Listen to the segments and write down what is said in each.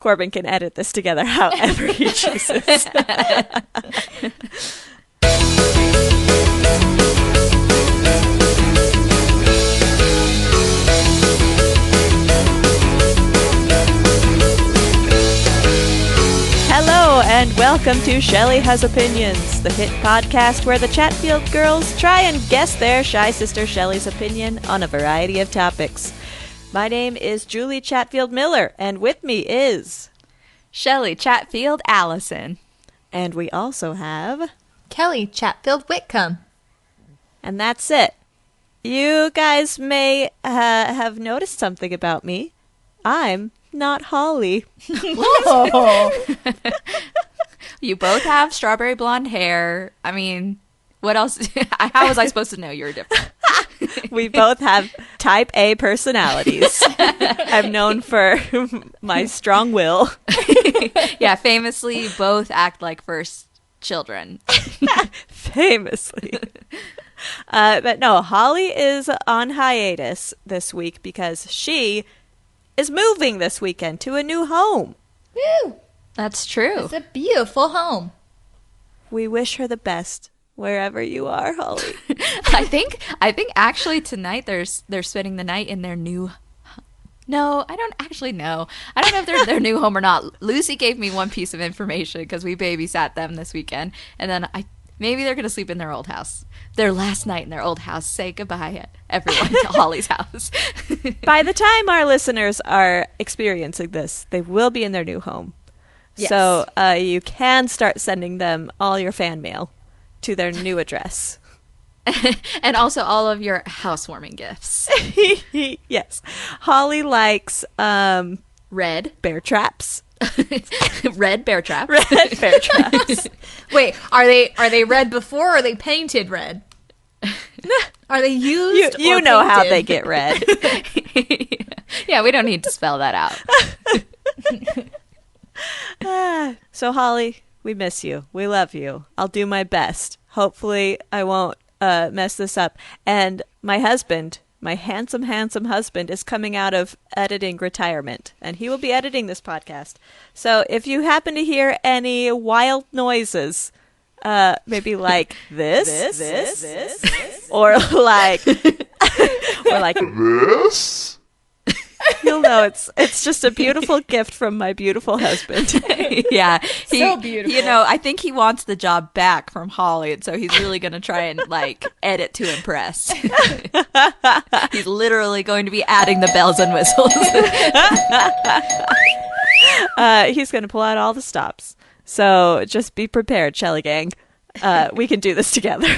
Corbin can edit this together however he chooses. Hello and welcome to Shelley Has Opinions, the hit podcast where the Chatfield girls try and guess their shy sister Shelley's opinion on a variety of topics. My name is Julie Chatfield Miller, and with me is Shelley Chatfield Allison. And we also have Kellie Chatfield Whitcomb. And that's it. You guys may have noticed something about me. I'm not Holly. Oh. You both have strawberry blonde hair. I mean, what else? How was I supposed to know you were different? We both have type A personalities. I'm known for my strong will. Yeah, famously, both act like first children. Famously. But no, Holly is on hiatus this week because she is moving this weekend to a new home. Woo! That's true. It's a beautiful home. We wish her the best wherever you are, Holly. I think actually tonight they're spending the night in their new. No, I don't actually know. I don't know if they're their new home or not. Lucy gave me one piece of information because we babysat them this weekend, and then maybe they're gonna sleep in their old house. Their last night in their old house. Say goodbye, everyone, to Holly's house. By the time our listeners are experiencing this, they will be in their new home. Yes. So you can start sending them all your fan mail to their new address. And also all of your housewarming gifts. Yes. Holly likes red bear traps. Red bear traps. Red bear traps. Wait, are they red before or are they painted red? Are they used You or know painted? how they get red. Yeah, we don't need to spell that out. So Holly, we miss you. We love you. I'll do my best. Hopefully I won't mess this up. And my husband, my handsome husband, is coming out of editing retirement, and he will be editing this podcast. So if you happen to hear any wild noises, maybe like this, or like this, you'll know it's just a beautiful gift from my beautiful husband. Yeah, so beautiful. You know, I think he wants the job back from Holly, and so he's really going to try and edit to impress. He's literally going to be adding the bells and whistles. He's going to pull out all the stops. So just be prepared, Shelley Gang. We can do this together.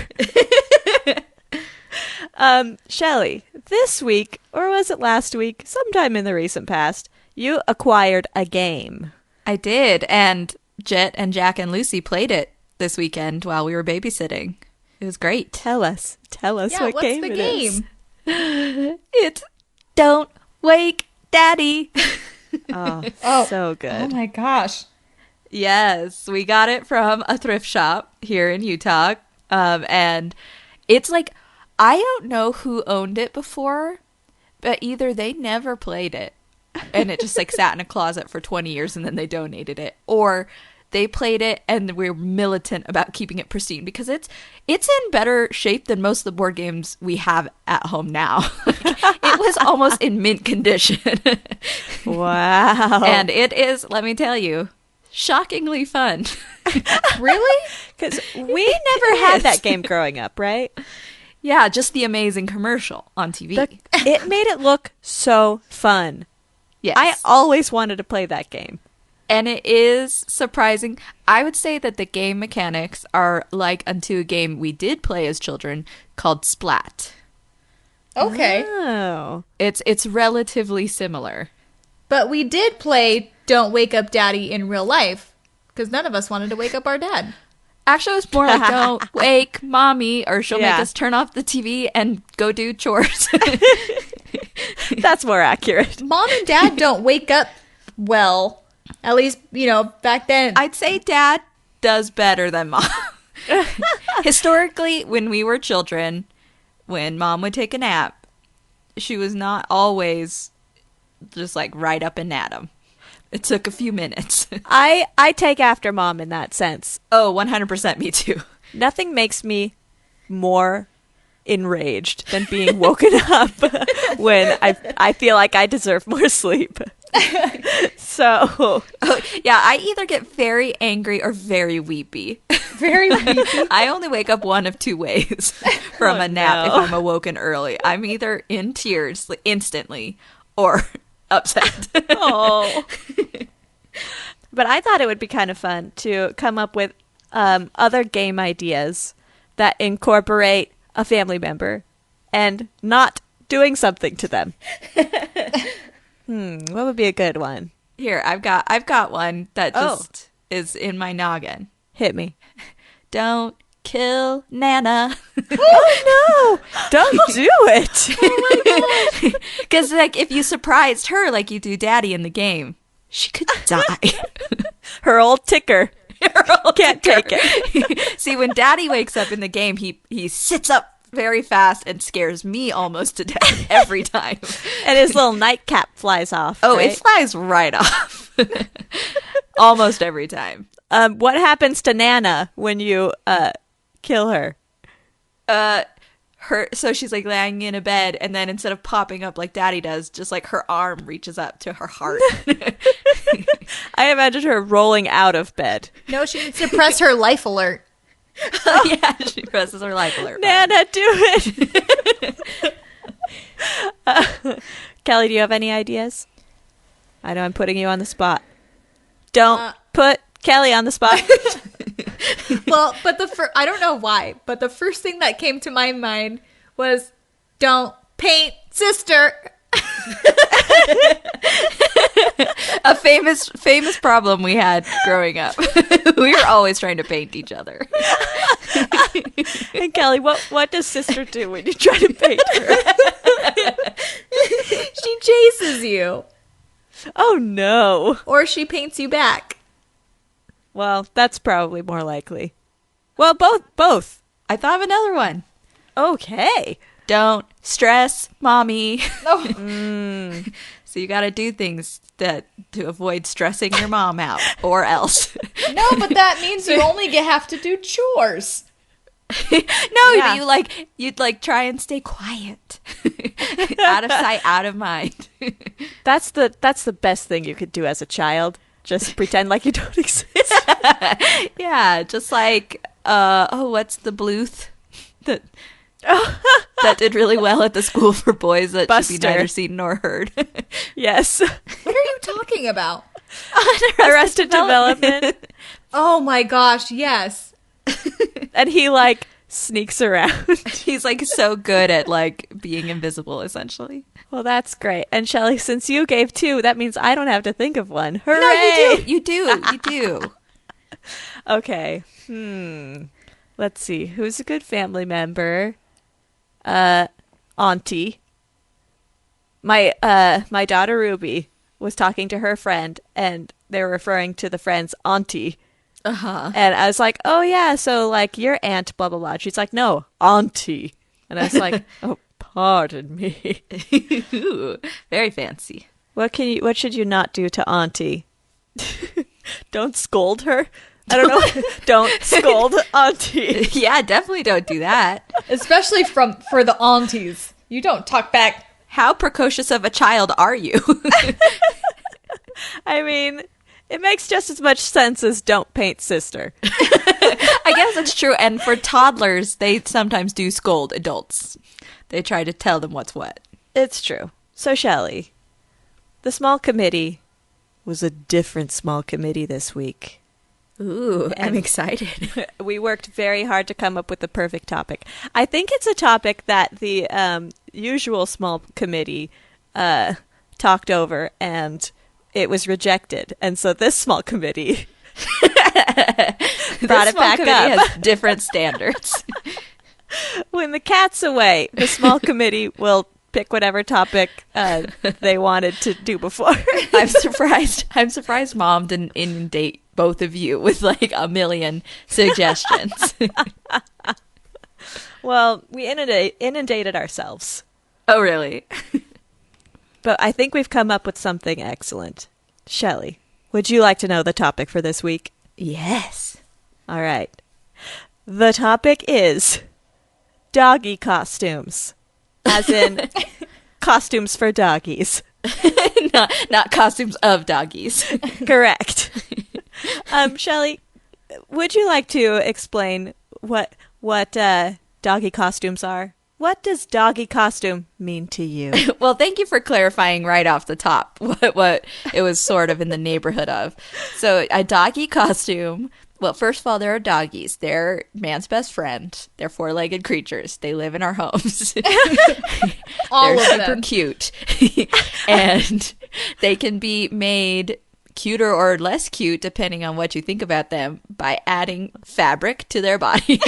Shelley, this week, or was it last week, sometime in the recent past, you acquired a game. I did, and Jet and Jack and Lucy played it this weekend while we were babysitting. It was great. Tell us what what's game the it game? is. It's Don't Wake Daddy. Oh, so good. Oh my gosh. Yes, we got it from a thrift shop here in Utah. And it's like, I don't know who owned it before, but either they never played it and it just sat in a closet for 20 years and then they donated it, or they played it and we're militant about keeping it pristine because it's in better shape than most of the board games we have at home now. It was almost in mint condition. Wow. And it is, let me tell you, shockingly fun. Really? Because we never had that game growing up, right? Yeah, just the amazing commercial on TV. It made it look so fun. Yes. I always wanted to play that game. And it is surprising. I would say that the game mechanics are like unto a game we did play as children called Splat. Okay. Oh. It's relatively similar. But we did play Don't Wake Up Daddy in real life because none of us wanted to wake up our dad. Actually, it was more like, don't wake mommy, or she'll Yeah. make us turn off the TV and go do chores. That's more accurate. Mom and Dad don't wake up well. At least, back then. I'd say Dad does better than Mom. Historically, when we were children, when Mom would take a nap, she was not always just right up and at him. It took a few minutes. I take after Mom in that sense. Oh, 100% me too. Nothing makes me more enraged than being woken up when I feel like I deserve more sleep. So, yeah, I either get very angry or very weepy. Very weepy. I only wake up one of two ways from a nap if no. I'm awoken early. I'm either in tears instantly or upset. oh. But I thought it would be kind of fun to come up with other game ideas that incorporate a family member and not doing something to them. What would be a good one? Here, I've got one that just is in my noggin. Hit me. Don't kill Nana. Oh no! Don't do it! Oh my gosh! Because like if you surprised her like you do Daddy in the game, she could die. Her old ticker. Can't take it. See, when Daddy wakes up in the game, he sits up very fast and scares me almost to death every time. And his little nightcap flies off. Oh, right? it flies right off. Almost every time. What happens to Nana when you kill her? So she's like laying in a bed, and then instead of popping up like Daddy does, just like her arm reaches up to her heart. I imagine her rolling out of bed. No, she needs to press her life alert. Yeah, she presses her life alert button. Nana, do it! Kelly, do you have any ideas? I know I'm putting you on the spot. Don't put Kelly on the spot. Well, but I don't know why, but the first thing that came to my mind was, don't paint sister. A famous problem we had growing up. We were always trying to paint each other. And Kelly, what does sister do when you try to paint her? She chases you. Oh no. Or she paints you back. Well, that's probably more likely. Well, both. I thought of another one. Okay. Don't stress mommy. Oh. So you got to do things to avoid stressing your mom out, or else. No, but that means you only have to do chores. No, Yeah. you'd try and stay quiet. Out of sight, out of mind. That's the best thing you could do as a child. Just pretend like you don't exist. Yeah, just like what's the Bluth that did really well at the school for boys that should be Buster. neither seen nor heard. Yes. What are you talking about? Arrested Development. Oh my gosh, yes. And he sneaks around. He's so good at being invisible, essentially. Well, that's great. And Shelley, since you gave two, that means I don't have to think of one. Hooray! No, you do. Okay. Let's see. Who's a good family member? Auntie. My daughter Ruby was talking to her friend, and they were referring to the friend's auntie. Uh-huh. And I was like, oh yeah, so your aunt, blah blah blah. She's like, no, auntie. And I was like, oh, pardon me. Ooh, very fancy. What should you not do to auntie? Don't scold her. I don't know. Don't scold auntie. Yeah, definitely don't do that. Especially for the aunties. You don't talk back. How precocious of a child are you? I mean, it makes just as much sense as don't paint sister. I guess that's true. And for toddlers, they sometimes do scold adults. They try to tell them what's what. It's true. So, Shelley, the small committee was a different small committee this week. Ooh, I'm excited. We worked very hard to come up with the perfect topic. I think it's a topic that the usual small committee talked over, and it was rejected. And so this small committee brought it back up. Has different standards. When the cat's away, the small committee will pick whatever topic they wanted to do before. I'm surprised Mom didn't inundate both of you with a million suggestions. Well, we inundated ourselves. Oh, really? But I think we've come up with something excellent. Shelley, would you like to know the topic for this week? Yes. All right. The topic is doggy costumes, as in costumes for doggies. not costumes of doggies. Correct. Shelley, would you like to explain what doggy costumes are? What does doggy costume mean to you? Well, thank you for clarifying right off the top what it was sort of in the neighborhood of. So a doggy costume, well, first of all, there are doggies. They're man's best friend. They're four-legged creatures. They live in our homes. All They're of super them. cute. And they can be made cuter or less cute depending on what you think about them by adding fabric to their bodies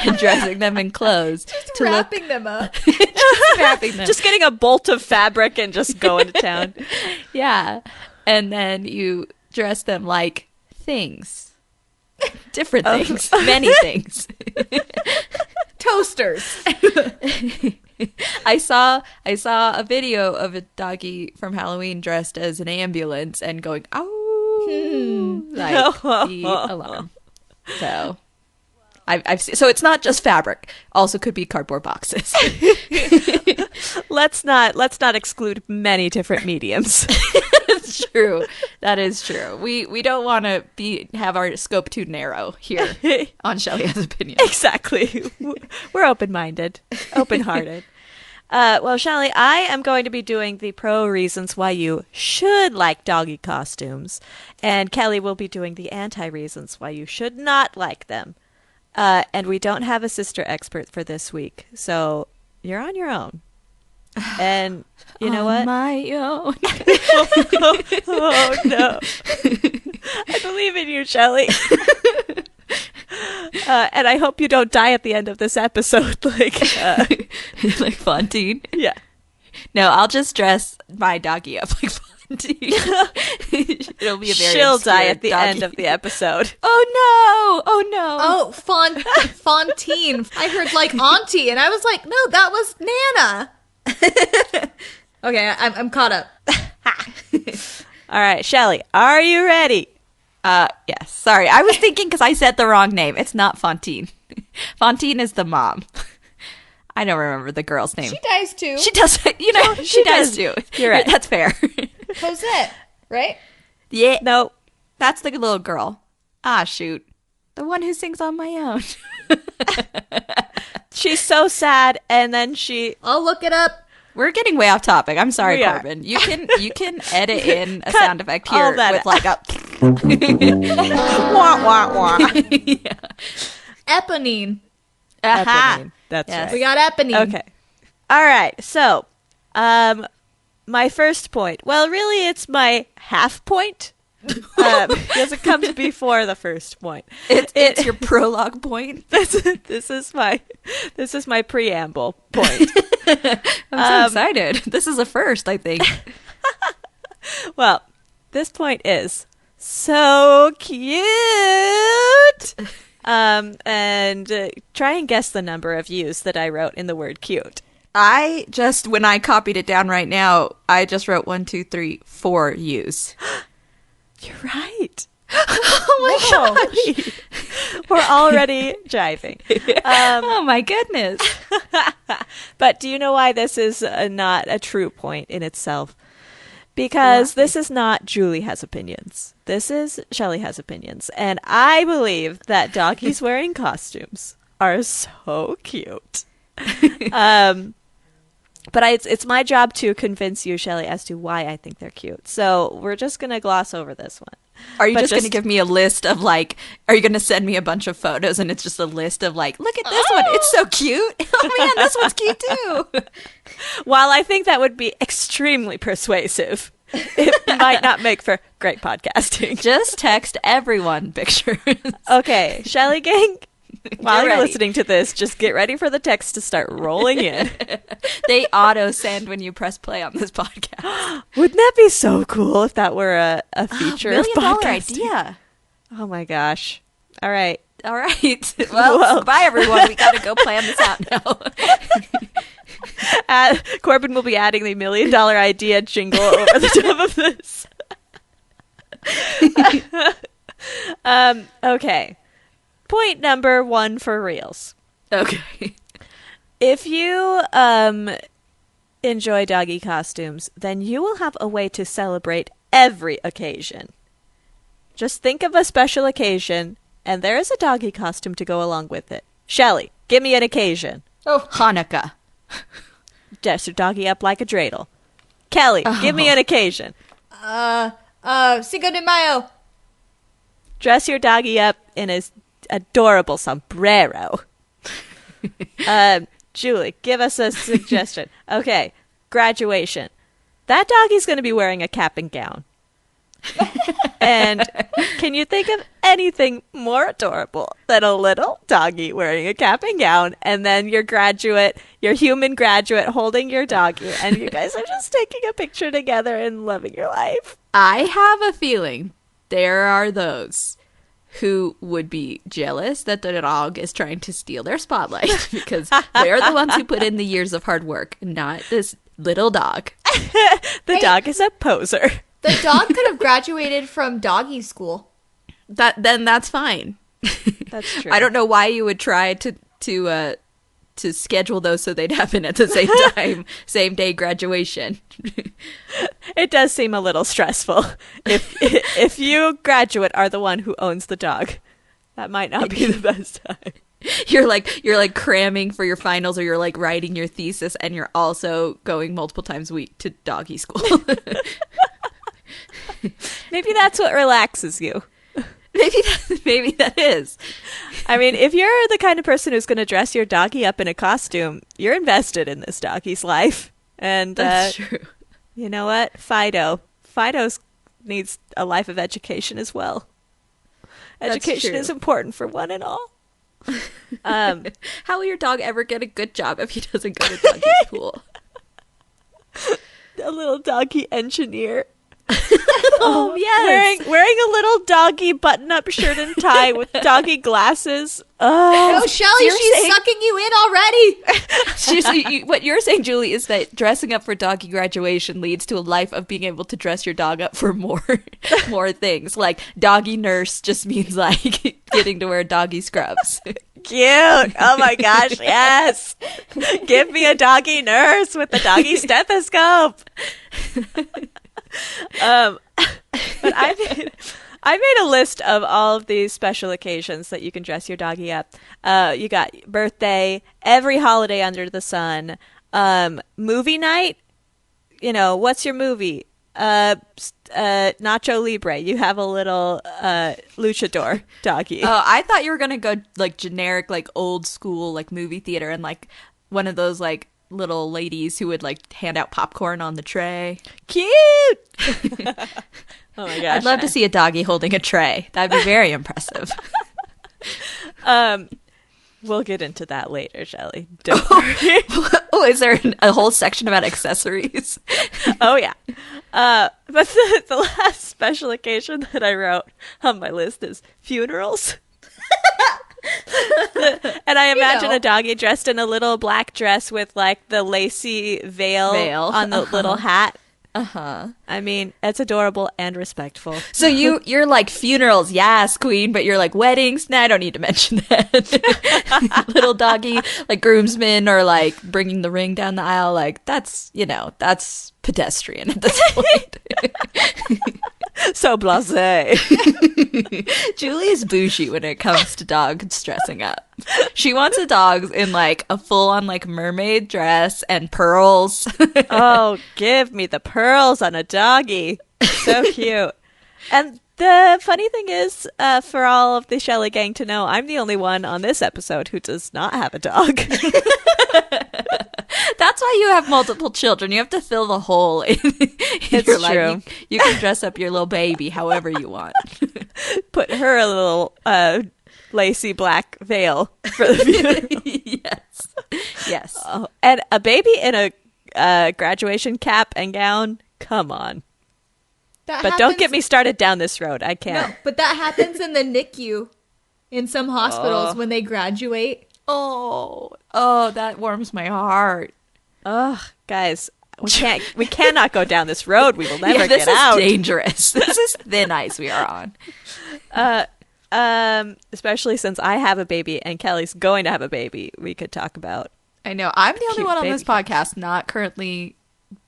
and dressing them in clothes Just wrapping them up. wrapping them. Just getting a bolt of fabric and just going to town. Yeah. And then you dress them like things. Different things. Many things. Toasters. I saw a video of a doggy from Halloween dressed as an ambulance and going, "Ow!" like the alarm. So I've seen, so it's not just fabric. Also could be cardboard boxes. Let's not exclude many different mediums. That's true. That is true. We don't want to have our scope too narrow here on Shelley Has Opinions. Exactly. We're open-minded, open-hearted. Well, Shelley, I am going to be doing the pro reasons why you should like doggy costumes, and Kellie will be doing the anti reasons why you should not like them. And we don't have a sister expert for this week, so you're on your own. And you know what? My own. Oh no! I believe in you, Shelley. And I hope you don't die at the end of this episode, like like Fontaine. Yeah. No, I'll just dress my doggy up like Fontaine. It'll be a very She'll obscure die at the doggy. end of the episode. Oh no! Oh no! Oh, Fontaine. I heard like auntie, and I was like, no, that was Nana. Okay, I'm caught up. All right, Shelley, are you ready? Yes. Sorry, I was thinking because I said the wrong name. It's not Fontaine. Fontaine is the mom. I don't remember the girl's name. She dies too. She does. You know, she does too. You're right. That's fair. Cosette, right? Yeah. No. That's the little girl. Ah, shoot. The one who sings on my own. She's so sad, and then I'll look it up. We're getting way off topic. I'm sorry, We are. Corbin. You can edit in a Cut sound effect all here that with out. like a wah, wah, wah. Eponine. aha. Eponine. That's Yes. right. We got Eponine. Okay. All right. So, my first point. Well, really, it's my half point because it comes before the first point. It's your prologue point. This is my preamble point. I'm so excited. This is a first, I think. Well, this point is so cute. And try and guess the number of U's that I wrote in the word cute. When I copied it down right now, I just wrote 1, 2, 3, 4 U's. You're right. Oh my gosh. We're already jiving. Oh my goodness. But do you know why this is not a true point in itself? Because this is not Julie Has Opinions. This is Shelley Has Opinions. And I believe that doggies wearing costumes are so cute. But it's my job to convince you, Shelley, as to why I think they're cute. So we're just going to gloss over this one. Are you But just going to give me a list of like, are you going to send me a bunch of photos and it's just a list of like, look at this one. It's so cute. Oh man, this one's cute too. While I think that would be extremely persuasive, it might not make for great podcasting. Just text everyone pictures. Okay, Shelley Gang, while you're ready. listening to this, just get ready for the text to start rolling in. They auto send when you press play on this podcast. Wouldn't that be so cool if that were a feature of $1 million podcasting? idea. Oh my gosh. All right. All right. Well, Well. bye everyone. We got to go plan this out now. Corbin will be adding the $1 million idea jingle over the top of this. Okay. Point number 1 for reals. Okay. If you enjoy doggy costumes, then you will have a way to celebrate every occasion. Just think of a special occasion, and there is a doggy costume to go along with it. Shelley, give me an occasion. Oh, Hanukkah. Dress your doggy up like a dreidel. Kellie, give me an occasion. Cinco de Mayo. Dress your doggy up in his adorable sombrero. Julie, give us a suggestion. Okay, graduation. That doggy's going to be wearing a cap and gown. And can you think of anything more adorable than a little doggy wearing a cap and gown, and then your human graduate holding your doggy, and you guys are just taking a picture together and loving your life? I have a feeling there are those who would be jealous that the dog is trying to steal their spotlight because they're the ones who put in the years of hard work, not this little dog. The dog is a poser. The dog could have graduated from doggy school. Then that's fine. That's true. I don't know why you would try to schedule those so they'd happen at the same time, same day graduation. It does seem a little stressful. If you graduate are the one who owns the dog, that might not be the best time. You're like cramming for your finals, or you're like writing your thesis, and you're also going multiple times a week to doggy school. Maybe that's what relaxes you. Maybe that is. I mean, if you're the kind of person who's going to dress your doggy up in a costume, you're invested in this doggy's life. And That's true. You know what? Fido needs a life of education as well. Education is important for one and all. How will your dog ever get a good job if he doesn't go to doggy school? A little doggy engineer. Oh, yes. Wearing a little doggy button-up shirt and tie with doggy glasses. Oh, Shelley, she's sucking you in already. What you're saying, Julie, is that dressing up for doggy graduation leads to a life of being able to dress your dog up for more things. Like doggy nurse just means like getting to wear doggy scrubs. Cute. Oh my gosh, yes. Give me a doggy nurse with a doggy stethoscope. But I made a list of all of these special occasions that you can dress your doggy up. You got birthday, every holiday under the sun, movie night. You know, what's your movie? Nacho Libre. You have a little luchador doggy. Oh, I thought you were gonna go like generic, like old school, like movie theater, and like one of those like little ladies who would like hand out popcorn on the tray. Cute. Oh my gosh. I'd love to see a doggy holding a tray. That'd be very impressive. We'll get into that later, Shelley. Don't worry. Oh, is there a whole section about accessories? Oh yeah. But the last special occasion that I wrote on my list is funerals. And I imagine a doggy dressed in a little black dress with like the lacy veil. On the little hat. I mean, it's adorable and respectful. So you're like funerals, yes, queen, but you're like weddings. Nah, I don't need to mention that. Little doggy, like groomsmen, or like bringing the ring down the aisle. Like that's pedestrian at this point. So blasé. Julie is bougie when it comes to dogs dressing up. She wants a dog in like a full-on like mermaid dress and pearls. Oh, give me the pearls on a doggy. So cute. And the funny thing is, for all of the Shelley gang to know, I'm the only one on this episode who does not have a dog. That's why you have multiple children. You have to fill the hole in your life. True. You can dress up your little baby however you want. Put her a little lacy black veil for the funeral. Yes. Oh, and a baby in a graduation cap and gown. Come on. But don't get me started down this road. I can't. No, but that happens in the NICU in some hospitals when they graduate. Oh, that warms my heart. Ugh, guys, we cannot go down this road. We will never this get out. is dangerous. This is thin ice we are on. Especially since I have a baby and Kelly's going to have a baby. We could talk about. I know. I'm the only Cute one on baby. this podcast not currently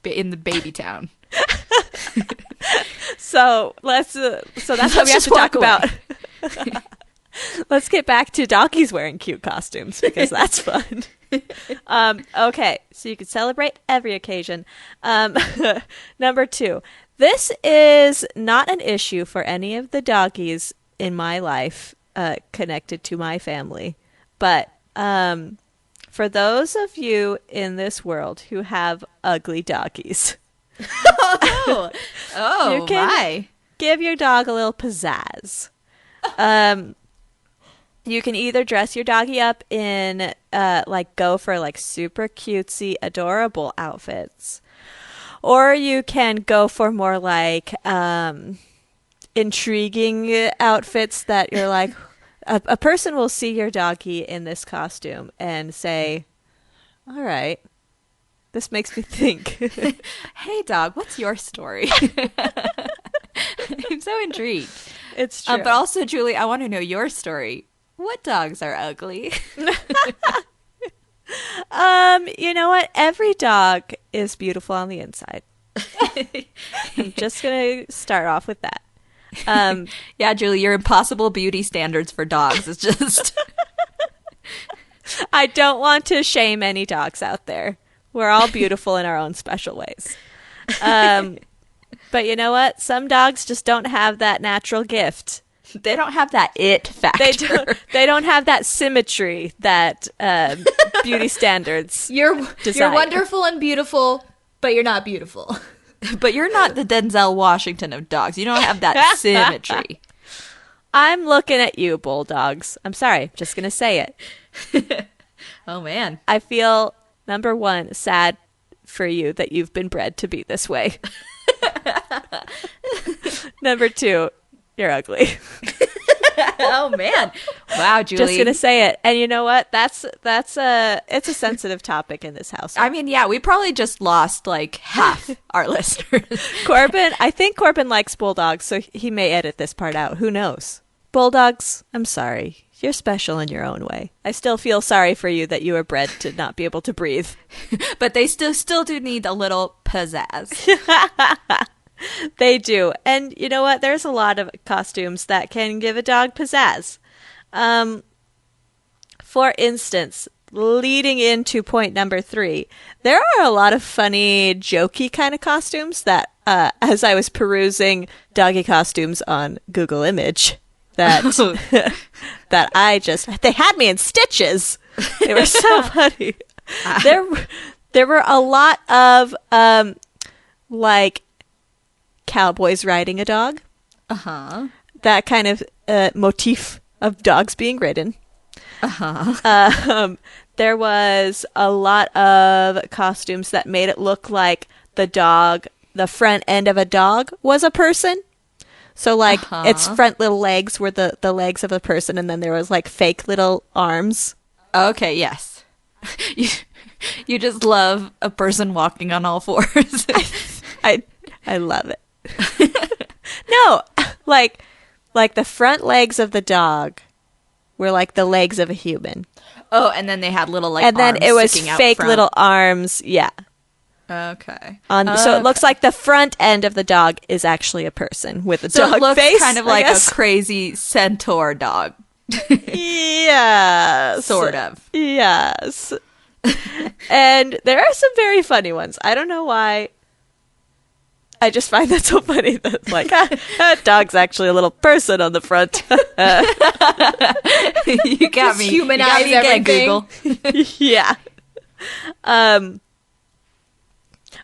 in the baby town. So let's. So that's what we have just to talk walk about. Let's get back to Doggie's wearing cute costumes because that's fun. Okay, so you can celebrate every occasion. Number 2. This is not an issue for any of the doggies in my life connected to my family. But for those of you in this world who have ugly doggies, Oh, you can my. give your dog a little pizzazz. You can either dress your doggy up in go for like super cutesy, adorable outfits, or you can go for more like intriguing outfits that you're like, a person will see your doggy in this costume and say, all right, this makes me think. Hey, dog, what's your story? I'm so intrigued. It's true. But also, Julie, I want to know your story. What dogs are ugly? You know what? Every dog is beautiful on the inside. I'm just going to start off with that. Yeah, Julie, your impossible beauty standards for dogs is just... I don't want to shame any dogs out there. We're all beautiful in our own special ways. But you know what? Some dogs just don't have that natural gift. They don't have that it factor. They don't have that symmetry that beauty standards You're desire. wonderful and beautiful, but you're not beautiful. But you're not the Denzel Washington of dogs. You don't have that symmetry. I'm looking at you, bulldogs. I'm sorry. Just going to say it. Oh, man. I feel, number 1, sad for you that you've been bred to be this way. Number 2, you're ugly. Oh, man. Wow, Julie. Just gonna say it. And you know what? It's a sensitive topic in this house. I mean, yeah, we probably just lost like half our listeners. I think Corbin likes bulldogs, so he may edit this part out. Who knows? Bulldogs, I'm sorry. You're special in your own way. I still feel sorry for you that you were bred to not be able to breathe. But they still do need a little pizzazz. They do. And you know what? There's a lot of costumes that can give a dog pizzazz. For instance, leading into point number 3, there are a lot of funny, jokey kind of costumes that, as I was perusing doggy costumes on Google Image, that they had me in stitches. They were so funny. There were a lot of, like, cowboys riding a dog. Uh-huh. That kind of motif of dogs being ridden. Uh-huh. There was a lot of costumes that made it look like the front end of a dog was a person. So, like, its front little legs were the legs of a person, and then there was, like, fake little arms. Okay, yes. You just love a person walking on all fours. I love it. No, like the front legs of the dog were like the legs of a human. Oh, and then they had little like and then arms it was sticking out fake front. little arms. Yeah. Okay. So it looks like the front end of the dog is actually a person with a So dog it looks face. kind of I like a guess. crazy centaur dog. Yes. Sort of. Yes. And there are some very funny ones. I don't know why. I just find that so funny that, like, that dog's actually a little person on the front. You got Just me. humanize you got me again, everything. Google. Yeah.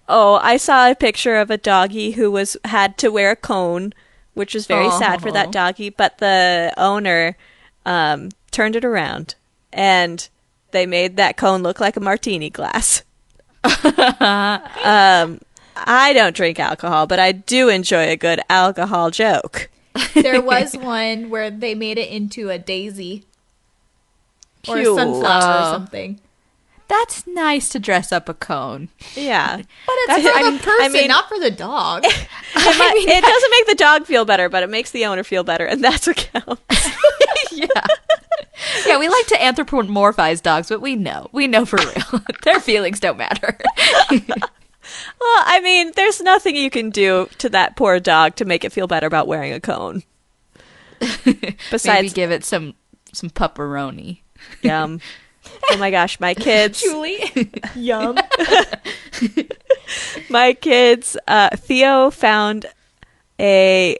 Oh, I saw a picture of a doggy who had to wear a cone, which was very sad for that doggy, but the owner turned it around, and they made that cone look like a martini glass. I don't drink alcohol, but I do enjoy a good alcohol joke. There was one where they made it into a daisy or Cute. a sunflower or something. that's nice to dress up a cone. Yeah. But it's for the person, not for the dog. It doesn't make the dog feel better, but it makes the owner feel better, and that's what counts. Yeah. Yeah, we like to anthropomorphize dogs, but we know for real. Their feelings don't matter. Well, I mean, there's nothing you can do to that poor dog to make it feel better about wearing a cone. Besides, maybe give it some pepperoni. Yum. Oh my gosh, my kids. Julie. Yum. My kids, Theo found a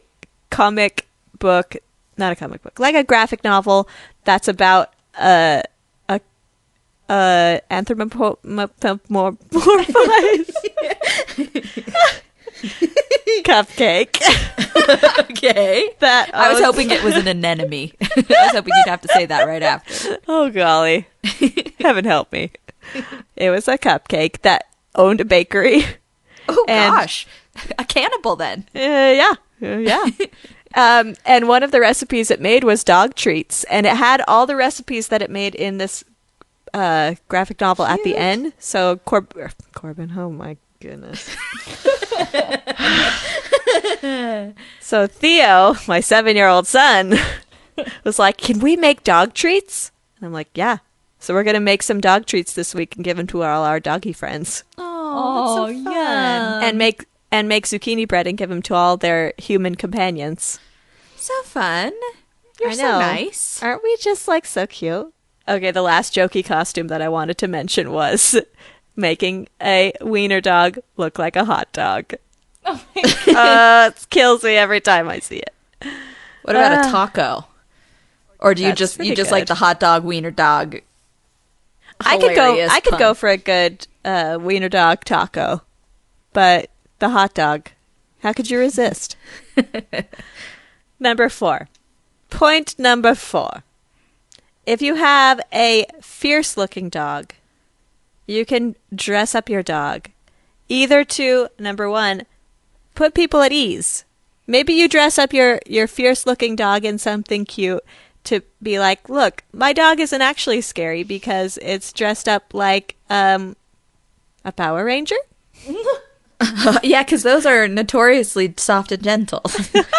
comic book, not a comic book, like a graphic novel that's about anthropomorphized cupcake. Okay. That I was hoping it was an anemone. I was hoping you'd have to say that right after. Oh golly. Heaven help me. It was a cupcake that owned a bakery. Oh gosh. A cannibal then. Yeah. And one of the recipes it made was dog treats, and it had all the recipes that it made in this graphic novel at the end. So Corbin, oh my goodness. So Theo, my 7-year-old son, was like, "Can we make dog treats?" And I'm like, "Yeah." So we're gonna make some dog treats this week and give them to all our doggy friends. Oh, that's so fun. And make zucchini bread and give them to all their human companions. So fun. You're I so know. nice. Aren't we just like so cute? Okay, the last jokey costume that I wanted to mention was making a wiener dog look like a hot dog. Oh my God. It kills me every time I see it. What about a taco? Or do you That's just pretty like good. the hot dog wiener dog? I could go for a good wiener dog taco, but the hot dog, how could you resist? Number 4. Point number 4. If you have a fierce-looking dog, you can dress up your dog. Either to, number 1, put people at ease. Maybe you dress up your fierce-looking dog in something cute to be like, look, my dog isn't actually scary because it's dressed up like a Power Ranger. Yeah, because those are notoriously soft and gentle.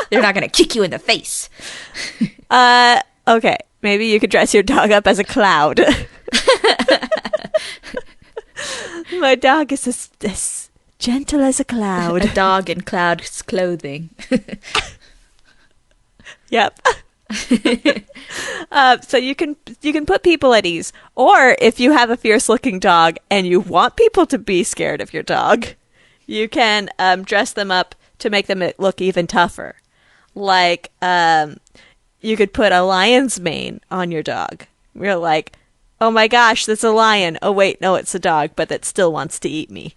They're not going to kick you in the face. Okay. Maybe you could dress your dog up as a cloud. My dog is as gentle as a cloud. A dog in cloud's clothing. Yep. So you can put people at ease. Or if you have a fierce-looking dog and you want people to be scared of your dog, you can dress them up to make them look even tougher. Like, you could put a lion's mane on your dog. You're like, oh my gosh, that's a lion. Oh wait, no, it's a dog, but that still wants to eat me.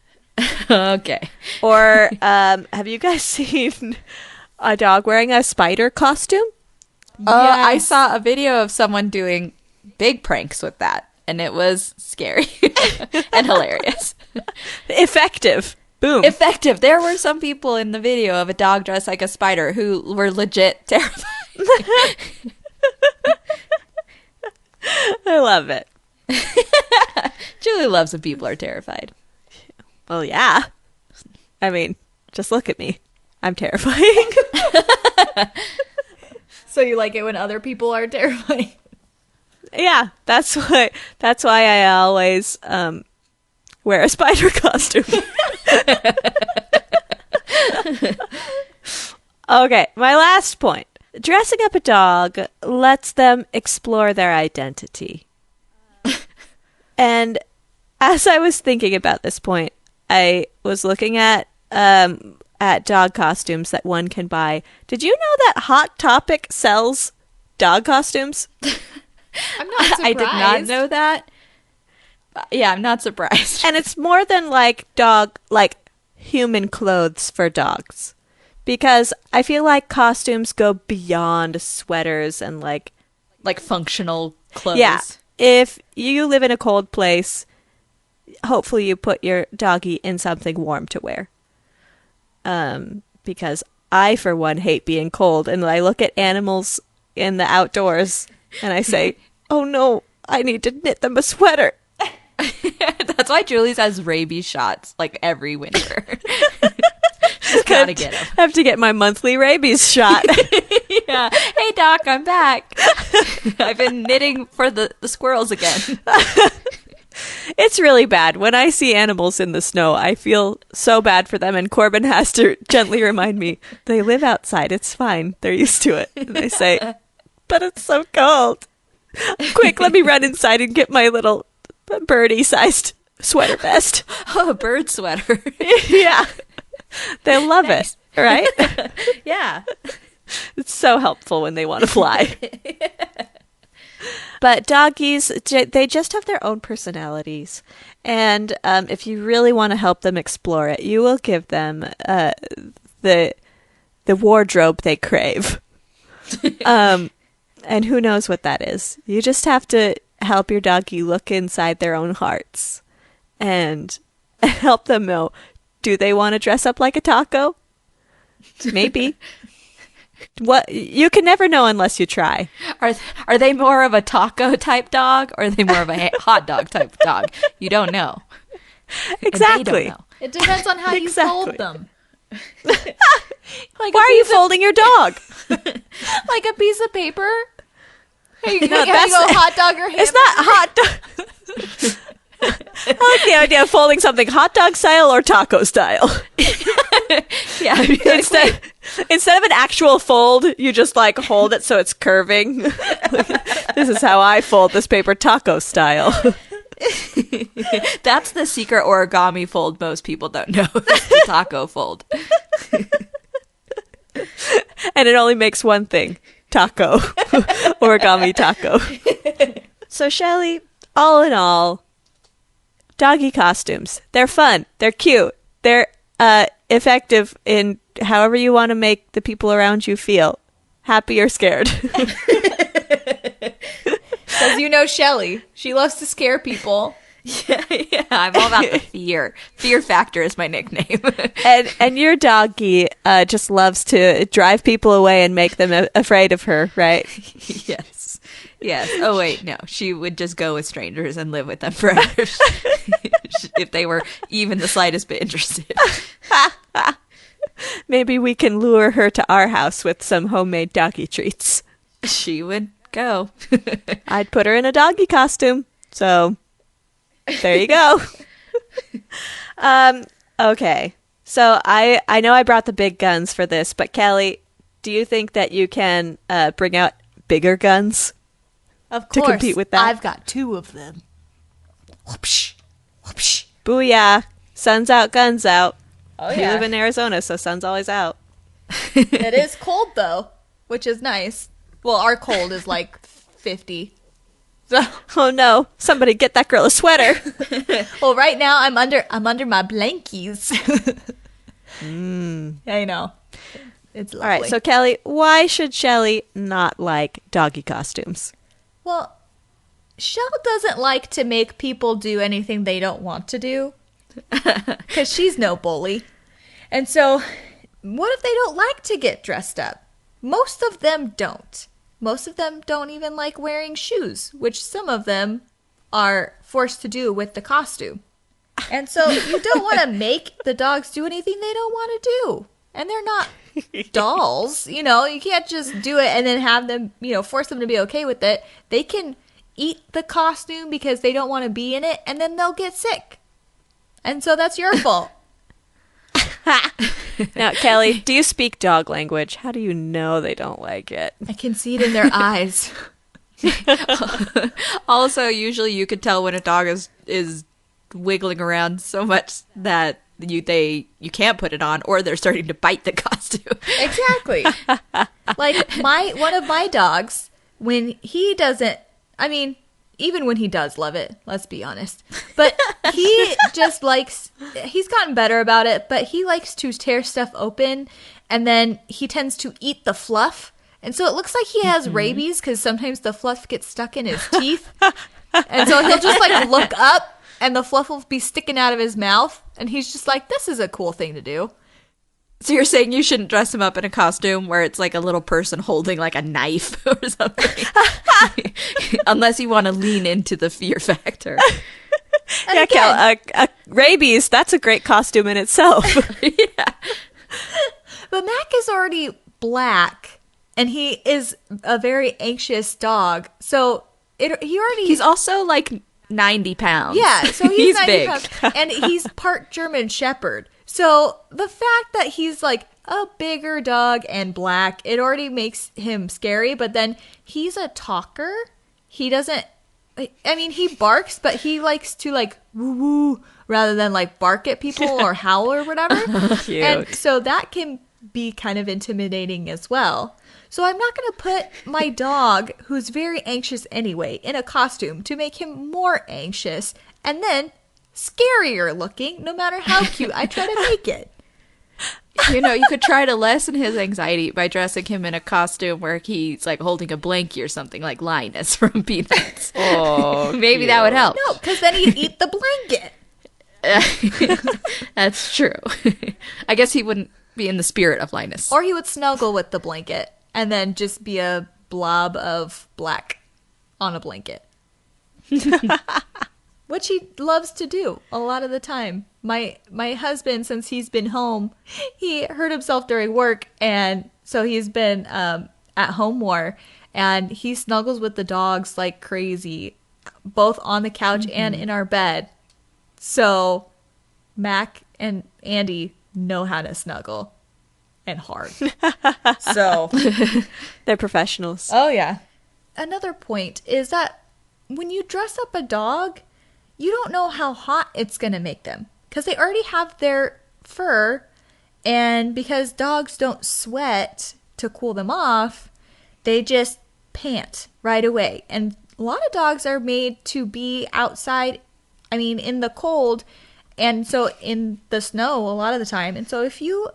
Okay. Or have you guys seen a dog wearing a spider costume? I saw a video of someone doing big pranks with that, and it was scary and hilarious. Effective. Boom. Effective. There were some people in the video of a dog dressed like a spider who were legit terrified. I love it. Julie loves when people are terrified. Well, yeah. I mean, just look at me. I'm terrifying. So you like it when other people are terrifying? Yeah, that's why I always wear a spider costume. Okay, my last point. Dressing up a dog lets them explore their identity. And as I was thinking about this point, I was looking at dog costumes that one can buy. Did you know that Hot Topic sells dog costumes? I'm not surprised. I did not know that. Yeah, I'm not surprised. And it's more than like human clothes for dogs. Because I feel like costumes go beyond sweaters and like functional clothes. yeah. If you live in a cold place, hopefully you put your doggy in something warm to wear. Because I, for one, hate being cold. And I look at animals in the outdoors and I say, oh no, I need to knit them a sweater. That's why Julie's has rabies shots like every winter. She's gotta get them. I have to get my monthly rabies shot. Yeah. Hey, Doc, I'm back. I've been knitting for the squirrels again. It's really bad. When I see animals in the snow, I feel so bad for them. And Corbin has to gently remind me, they live outside. It's fine. They're used to it. And I say, but it's so cold. Quick, let me run inside and get my little birdie-sized sweater vest. Oh, a bird sweater. Yeah. They love it, right? Yeah. It's so helpful when they want to fly. But doggies, they just have their own personalities. And if you really want to help them explore it, you will give them the wardrobe they crave. And who knows what that is. You just have to help your doggie look inside their own hearts and help them know, do they want to dress up like a taco? Maybe. What, you can never know unless you try. Are they more of a taco type dog, or are they more of a hot dog type dog? You don't know. Exactly. They don't know. It depends on how you fold them. Like why are you folding your dog? Like a piece of paper? Hey, No, you go hot dog or hamburger? It's not hot dog. I like the idea of folding something hot dog style or taco style. Yeah. Instead of an actual fold, you just like hold it so it's curving. This is how I fold this paper, taco style. That's the secret origami fold most people don't know. It's the taco fold. And it only makes one thing. Taco. Origami taco. So Shelley, all in all, doggy costumes. They're fun. They're cute. They're effective in however you want to make the people around you feel. Happy or scared. Because you know Shelley. She loves to scare people. Yeah, I'm all about the fear. Fear factor is my nickname. And your doggy just loves to drive people away and make them afraid of her, right? Yes. Yes. Oh, wait, no. She would just go with strangers and live with them forever if they were even the slightest bit interested. Maybe we can lure her to our house with some homemade doggy treats. She would go. I'd put her in a doggy costume. So there you go. Okay. So I know I brought the big guns for this, but Kellie, do you think that you can bring out bigger guns? Of To course. compete with that? I've got 2 of them. Whoopsh. Whoopsh. Booyah. Sun's out, guns out. Oh, We live in Arizona, so sun's always out. It is cold, though, which is nice. Well, our cold is like 50. So, Oh no, somebody get that girl a sweater. well, right now I'm under my blankies. I know. It's lovely. All right, so Kellie, why should Shelley not like doggy costumes? Well, Shell doesn't like to make people do anything they don't want to do. Because she's no bully. And so, what if they don't like to get dressed up? Most of them don't. Most of them don't even like wearing shoes, which some of them are forced to do with the costume. And so, you don't want to make the dogs do anything they don't want to do. And they're not dolls. You know, you can't just do it and then have them, force them to be okay with it. They can eat the costume because they don't want to be in it, and then they'll get sick. And so that's your fault. Now, Kellie, do you speak dog language? How do you know they don't like it? I can see it in their eyes. Also, usually you could tell when a dog is wiggling around so much that you can't put it on, or they're starting to bite the costume. Exactly. Like one of my dogs, when he doesn't, I mean, even when he does love it, let's be honest. But he just he's gotten better about it, but he likes to tear stuff open, and then he tends to eat the fluff. And so it looks like he has rabies because sometimes the fluff gets stuck in his teeth. And so he'll just look up and the fluff will be sticking out of his mouth. And he's just like, this is a cool thing to do. So you're saying you shouldn't dress him up in a costume where it's like a little person holding like a knife or something? Unless you want to lean into the fear factor. And Yeah, again, Kel, rabies, that's a great costume in itself. Yeah. but Mac is already black, and he is a very anxious dog. So He's also like 90 pounds. Yeah, so he's 90 big. pounds, and he's part German Shepherd. So the fact that he's like a bigger dog and black, it already makes him scary. But then he's a talker. He doesn't. I mean, he barks, but he likes to like woo woo rather than like bark at people or howl or whatever. Cute. And so that can be kind of intimidating as well. So I'm not going to put my dog, who's very anxious anyway, in a costume to make him more anxious and then scarier looking, no matter how cute I try to make it. You know, you could try to lessen his anxiety by dressing him in a costume where he's like holding a blankie or something, like Linus from Peanuts. Oh, Maybe that would help. No, because then he'd eat the blanket. That's true. I guess he wouldn't be in the spirit of Linus. Or he would snuggle with the blanket and then just be a blob of black on a blanket. Which he loves to do a lot of the time. My husband, since he's been home, he hurt himself during work, and so he's been at home more, and he snuggles with the dogs like crazy, both on the couch and in our bed. So Mac and Andy know how to snuggle, and hard. So They're professionals. oh yeah. Another point is that when you dress up a dog, you don't know how hot it's going to make them because they already have their fur, and because dogs don't sweat to cool them off, they just pant right away. And a lot of dogs are made to be outside, I mean, in the cold, and so in the snow a lot of the time. And so if you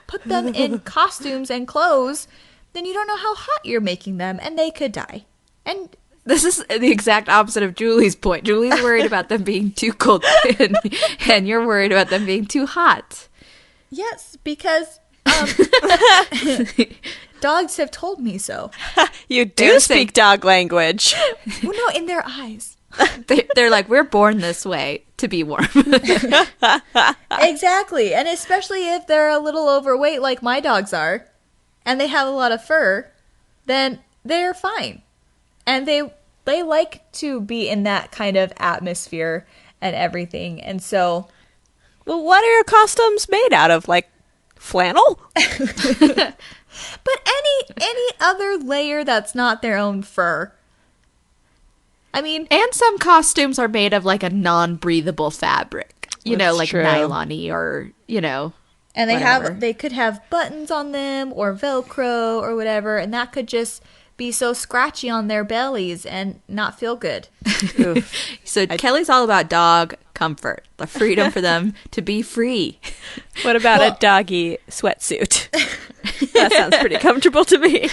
put them in costumes and clothes, then you don't know how hot you're making them, and they could die. And This is the exact opposite of Julie's point. Julie's worried about them being too cold, and you're worried about them being too hot. yes, because dogs have told me so. You do They're speak dog language. Well, no, in their eyes. They're like, we're born this way to be warm. Exactly. And especially if they're a little overweight like my dogs are, and they have a lot of fur, then they're fine. And they like to be in that kind of atmosphere and everything. And so, Well, what are your costumes made out of? Like flannel? but any other layer that's not their own fur. I mean, And some costumes are made of like a non-breathable fabric. You know, That's like true. nylon-y or, you know. and whatever. they could have buttons on them or Velcro or whatever, and that could just be so scratchy on their bellies and not feel good. Oof. So Kelly's all about dog comfort, the freedom for them to be free. What about a doggy sweatsuit? That sounds pretty comfortable to me.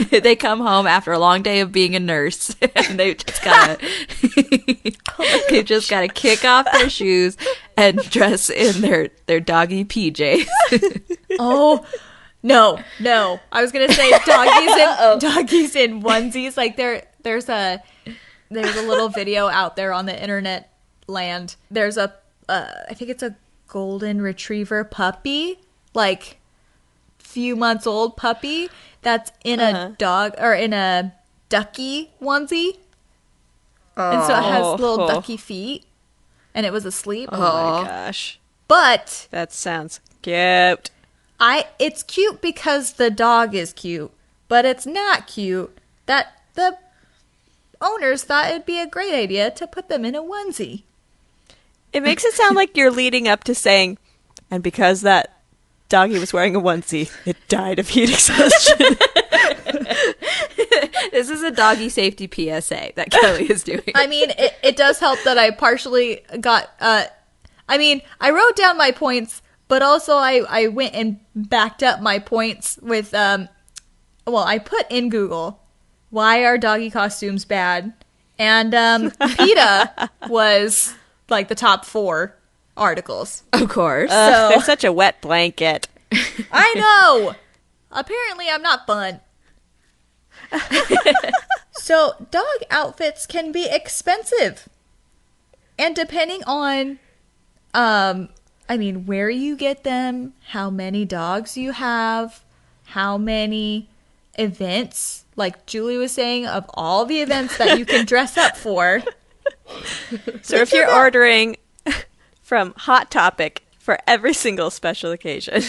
They come home after a long day of being a nurse, and they just gotta kick off their shoes and dress in their doggy PJs. Oh, no. I was gonna say doggies in onesies. Like there's a little video out there on the internet land. There's I think it's a golden retriever puppy, like few months old puppy that's in a dog or in a ducky onesie. And so it has little ducky feet, and it was asleep. Oh my gosh. But That sounds cute. it's cute because the dog is cute, but it's not cute that the owners thought it'd be a great idea to put them in a onesie. It makes it sound like you're leading up to saying, and because that doggy was wearing a onesie, it died of heat exhaustion. This is a doggy safety PSA that Kelly is doing. I mean, it does help that I partially got, I wrote down my points, but also I went and backed up my points with, I put in Google, why are doggy costumes bad? And PETA was like the top 4 articles. Of course. So- They're such a wet blanket. I know! Apparently I'm not fun. So, dog outfits can be expensive. And depending on, where you get them, how many dogs you have, how many events, like Julie was saying, of all the events that you can dress up for. So if you're ordering from Hot Topic for every single special occasion.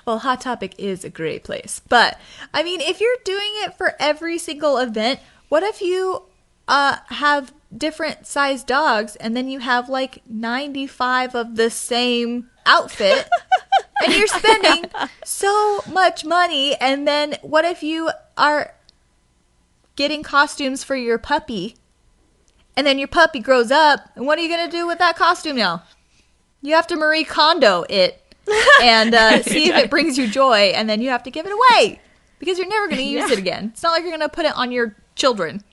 Well, Hot Topic is a great place. But, if you're doing it for every single event, what if you have different sized dogs and then you have like 95 of the same outfit and you're spending so much money? And then what if you are getting costumes for your puppy and then your puppy grows up, and what are you going to do with that costume now? You have to Marie Kondo it and see if it brings you joy, and then you have to give it away because you're never going to use it again. It's not like you're going to put it on your children.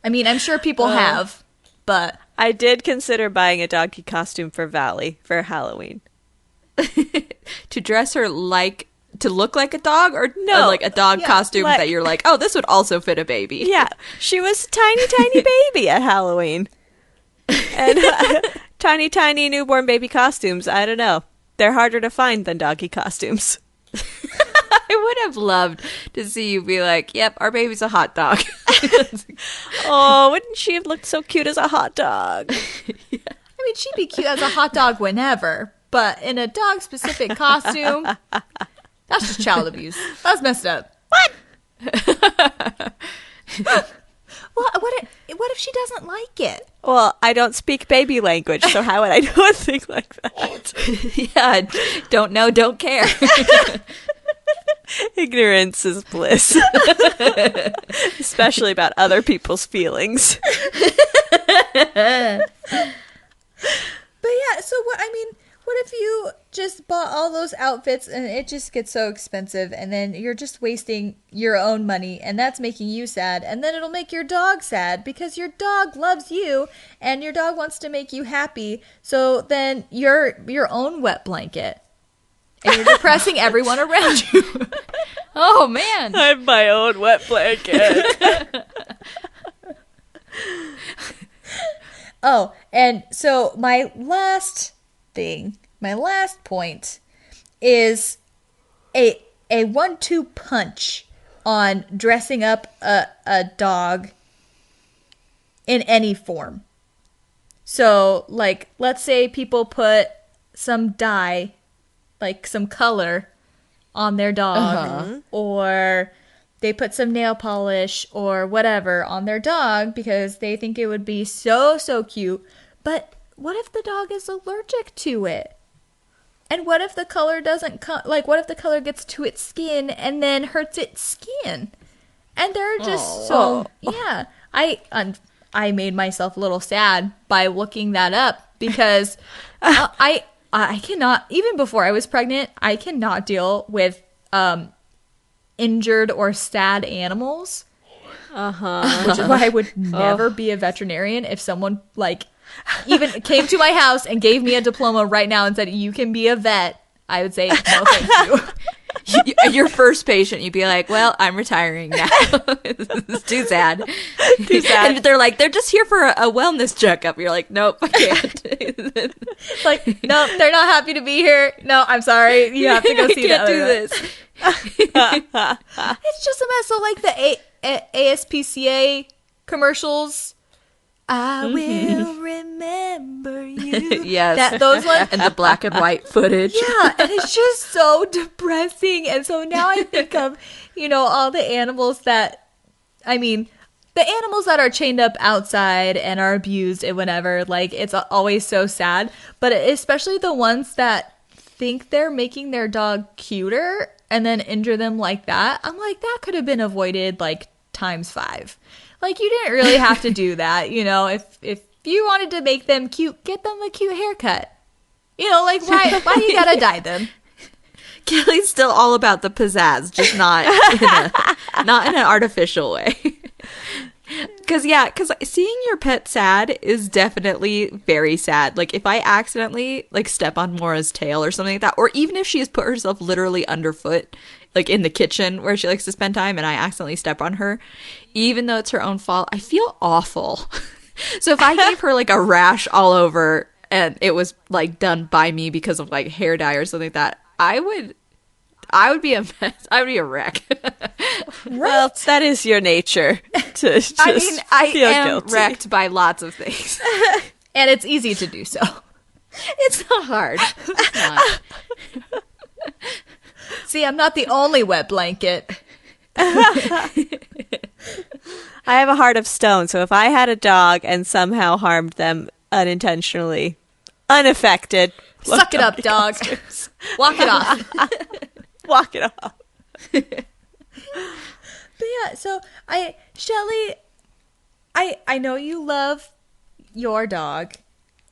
I'm sure people have, but I did consider buying a doggy costume for Valley for Halloween. To dress her to look like a dog, or no, like a dog costume that you're like, oh, this would also fit a baby. Yeah, she was a tiny baby at Halloween. And tiny newborn baby costumes, I don't know. They're harder to find than doggy costumes. I would have loved to see you be like, yep, our baby's a hot dog. Oh, wouldn't she have looked so cute as a hot dog? Yeah. She'd be cute as a hot dog whenever, but in a dog-specific costume, that's just child abuse. That's messed up. What? What if she doesn't like it? Well, I don't speak baby language, so how would I know a thing like that? Yeah, don't know, don't care. Ignorance is bliss. Especially about other people's feelings. But yeah, so what if you just bought all those outfits and it just gets so expensive, and then you're just wasting your own money, and that's making you sad, and then it'll make your dog sad because your dog loves you and your dog wants to make you happy. So then you're your own wet blanket. And you're depressing everyone around you. Oh, man. I'm my own wet blanket. Oh, and so my last point is a 1-2 punch on dressing up a dog in any form. So, like, let's say people put some dye, like some color, on their dog, or they put some nail polish or whatever on their dog because they think it would be so cute. But what if the dog is allergic to it? And what if the color doesn't what if the color gets to its skin and then hurts its skin? And they're just yeah. I made myself a little sad by looking that up because I cannot, even before I was pregnant, I cannot deal with injured or sad animals. Which is why I would never be a veterinarian. If someone even came to my house and gave me a diploma right now and said, you can be a vet, I would say, no, thank you. Your first patient, you'd be like, well, I'm retiring now. It's too sad. Too sad. And they're like, they're just here for a wellness checkup. You're like, nope, I can't. No, they're not happy to be here. No, I'm sorry. You have to go see that. Can't do this. It's just a mess. So like the ASPCA commercials, I will remember you. Yes. Those ones. And the black and white footage. Yeah, and it's just so depressing. And so now I think of, all the animals that, the animals that are chained up outside and are abused and whatever, it's always so sad. But especially the ones that think they're making their dog cuter and then injure them like that. I'm like, that could have been avoided times 5. You didn't really have to do that, if you wanted to make them cute, get them a cute haircut. Why you gotta dye them? Kellie's still all about the pizzazz, just not in an artificial way. Because seeing your pet sad is definitely very sad. Like, if I accidentally, like, step on Mora's tail or something like that, or even if she has put herself literally underfoot, like, in the kitchen where she likes to spend time, and I accidentally step on her, even though it's her own fault, I feel awful. So if I gave her, like, a rash all over, and it was, like, done by me because of, like, hair dye or something like that, I would be a mess. I would be a wreck. Well, that is your nature. To just I feel am guilty. wrecked by lots of things. And it's easy to do so. It's not hard. It's not. See, I'm not the only wet blanket. I have a heart of stone, so if I had a dog and somehow harmed them unintentionally, unaffected, Suck it up, dog. Walk it off. walk it off. But yeah, so Shelley, I know you love your dog,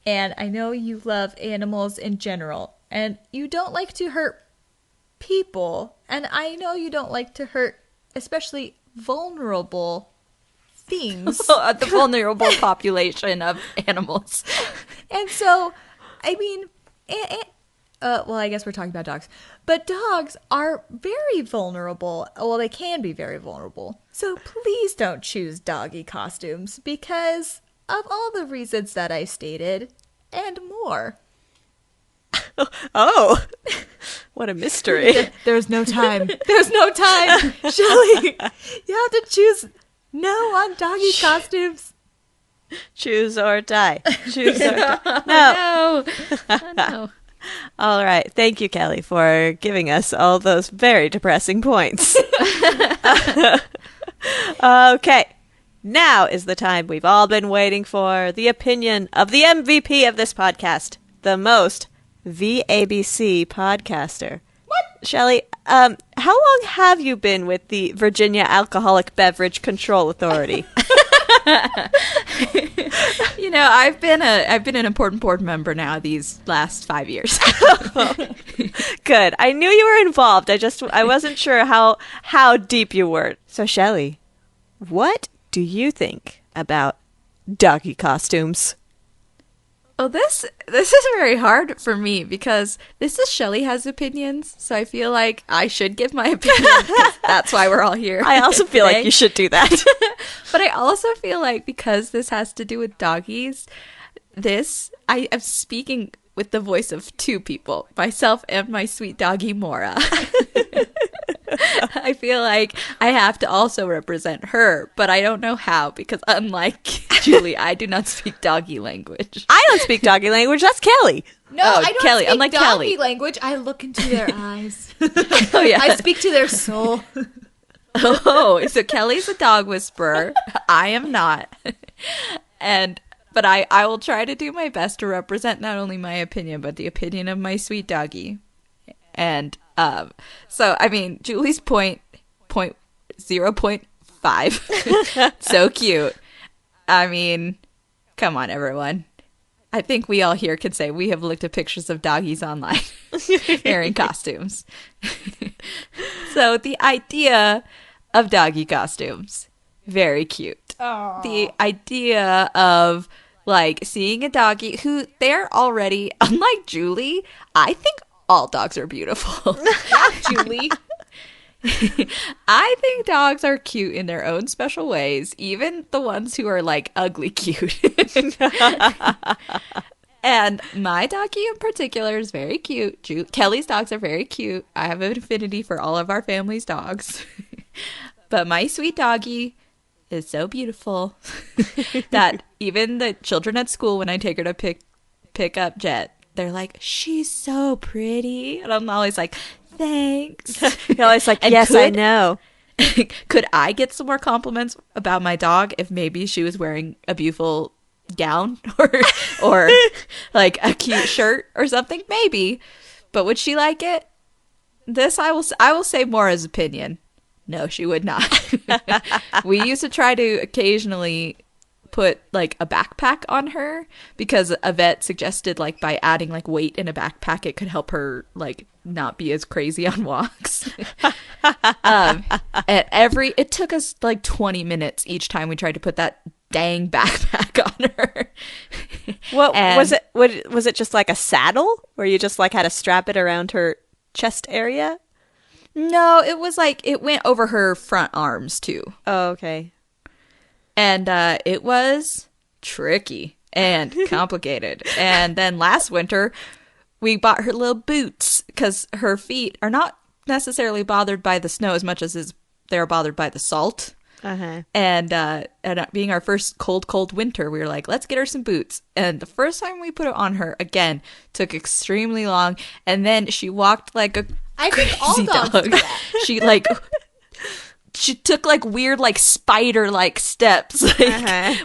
and I know you love animals in general, and you don't like to hurt people, and I know you don't like to hurt especially vulnerable things. The vulnerable population of animals. And so, I mean, well, I guess we're talking about dogs. But dogs are very vulnerable. Well, they can be very vulnerable. So please don't choose doggy costumes because of all the reasons that I stated and more. Oh, what a mystery. There's no time. There's no time. Shelley, you have to choose no on doggy costumes. Choose or die. Choose or die. No. No. All right. Thank you, Kelly, for giving us all those very depressing points. Okay. Now is the time we've all been waiting for. The opinion of the MVP of this podcast, the most VABC podcaster. What? Shelley, how long have you been with the Virginia Alcoholic Beverage Control Authority? You know, I've been an important board member now these last 5 years. Good. I knew you were involved. I wasn't sure how deep you were. So, Shelley, what do you think about doggy costumes? Well, this is very hard for me because this is Shelley has opinions, so I feel like I should give my opinion. 'Cause that's why we're all here. I also feel like you should do that. But I also feel like because this has to do with doggies, I am speaking with the voice of two people, myself and my sweet doggie Mora. I feel like I have to also represent her, but I don't know how because unlike Julie, I do not speak doggy language. I don't speak doggy language. That's Kelly. No, Oh, I don't Kelly, speak unlike doggy Kelly. language. I look into their eyes. Oh yeah. I speak to their soul. Oh, so Kelly's a dog whisperer. I am not. But I will try to do my best to represent not only my opinion, but the opinion of my sweet doggie. And so I mean, Julie's point 0.5. So cute. I mean, come on, everyone. I think we all here can say we have looked at pictures of doggies online wearing costumes. So the idea of doggy costumes, very cute. Aww. The idea of like seeing a doggy who they're already, unlike Julie, I think all dogs are beautiful. Julie. I think dogs are cute in their own special ways, even the ones who are like ugly cute. And my doggie in particular is very cute. Kelly's dogs are very cute. I have an affinity for all of our family's dogs. But my sweet doggie is so beautiful that even the children at school, when I take her to pick up Jet, they're like, she's so pretty. And I'm always like, thanks. You're always like, And yes, I know. Could I get some more compliments about my dog if maybe she was wearing a beautiful gown or like a cute shirt or something? Maybe. But would she like it? This I will say Mora's opinion. No, she would not. We used to try to occasionally put like a backpack on her because a vet suggested like by adding like weight in a backpack it could help her like not be as crazy on walks. It took us like 20 minutes each time we tried to put that dang backpack on her. What was it? Was it just like a saddle where you just like had to strap it around her chest area? No, it was like it went over her front arms too. Oh, okay. And it was tricky and complicated. And then last winter, we bought her little boots because her feet are not necessarily bothered by the snow as much as they're bothered by the salt. Uh-huh. And being our first cold winter, we were like, let's get her some boots. And the first time we put it on her, again, took extremely long. And then she walked like a I think all crazy dogs dog. do that. She took like weird like spider like steps